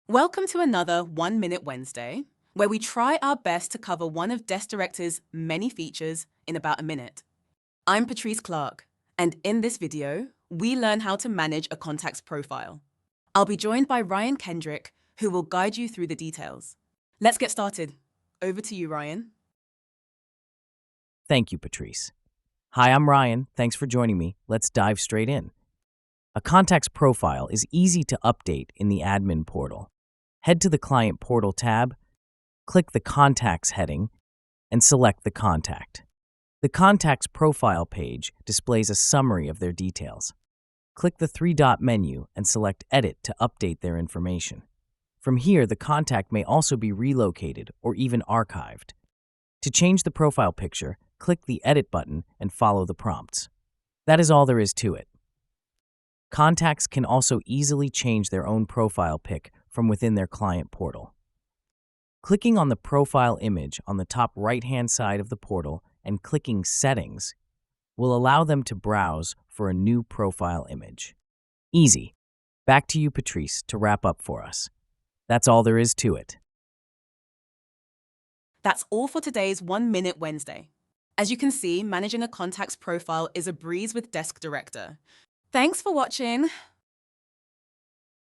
Welcome to another 1 Minute Wednesday, where we try our best to cover one of Desk Director's many features in about a minute. I'm Patrice Clark, and in this video, we learn how to manage a contact's profile. I'll be joined by Ryan Kendrick, who will guide you through the details. Let's get started. Over to you, Ryan. Thank you, Patrice. Hi, I'm Ryan. Thanks for joining me. Let's dive straight in. A contact's profile is easy to update in the admin portal. Head to the Client Portal tab, click the Contacts heading, and select the contact. The contact's profile page displays a summary of their details. Click the three-dot menu and select Edit to update their information. From here, the contact may also be relocated or even archived. To change the profile picture, click the Edit button and follow the prompts. That is all there is to it. Contacts can also easily change their own profile pic from within their client portal. Clicking on the profile image on the top right-hand side of the portal and clicking Settings will allow them to browse for a new profile image. Easy. Back to you, Patrice, to wrap up for us. That's all there is to it. That's all for today's 1 Minute Wednesday. As you can see, managing a contact's profile is a breeze with Desk Director. Thanks for watching.